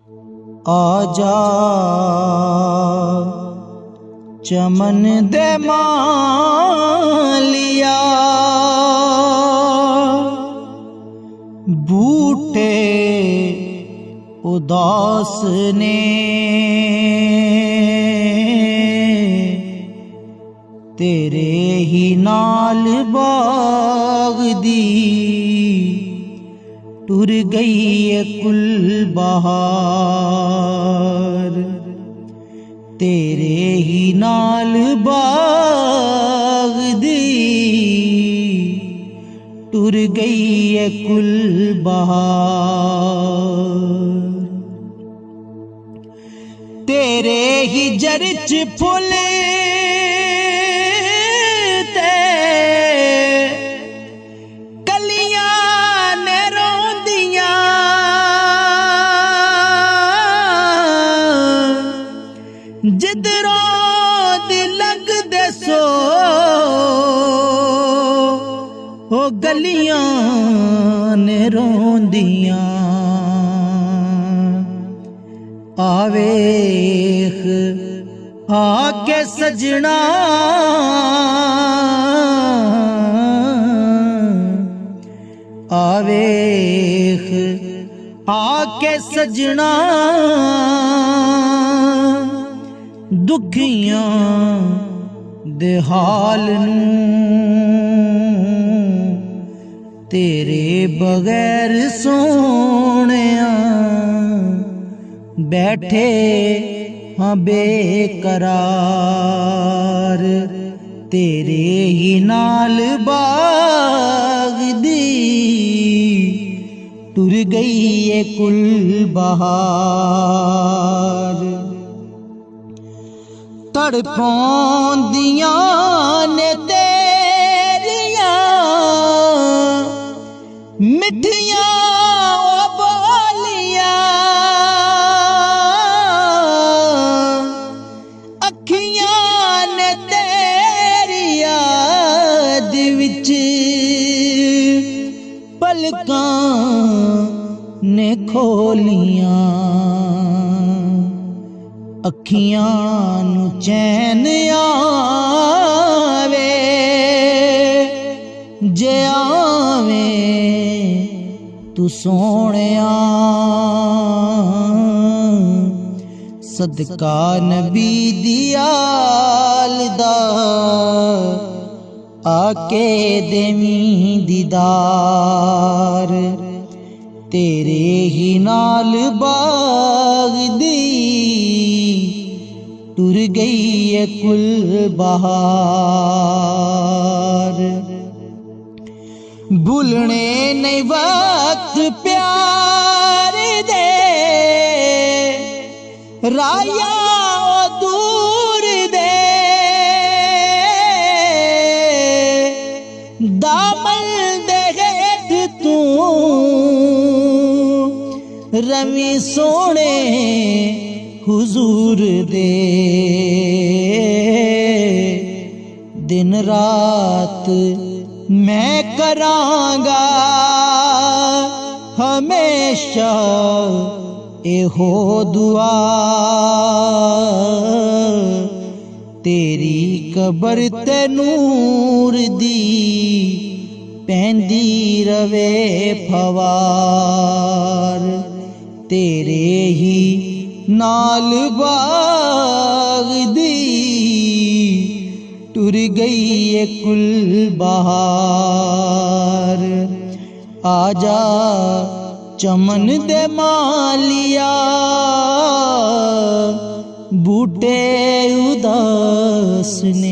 आजा चमन दे मालिया, बूटे उदास ने तेरे ही नाल बाग दी टुर गई है कुल बहार। तेरे ही नाल बाग दी टुर गई है कुल बहार। तेरे ही जरच फुल जिधरों दिल लगदे सो हो गलियां ने रोंदियां। आवेख आके सजना आवेख आके सजना दुखियां दे हाल नूं तेरे बगैर सोहणिया बैठे हाँ बेकरार। तेरे ही नाल बाग दी टुर गई है कुल बहार। तड़पांदियां ने तेरियां मिठियां बोलियां, अखियां ने तेरियां दे विच पलकां ने खोलियां। अखियां नू चैन आवे जे आवे तू सोहणिया। सदका नबी दी आल दा आके देवीं दीदार। तेरे ही नाल बाग दी टुर गई है कुल बहार। भूलने नहीं वक्त प्यार दे राया दूर दे, दामन दे हेठ तू रमी सोने हुजूर दे। दिन रात मैं करांगा हमेशा एहो दुआ। तेरी कबर ते नूर दी पैंदी रवे फवार। तेरे ही नाल बाग दी टुर गई है कुल बहार। आजा चमन दे मालिया, बूटे उदास ने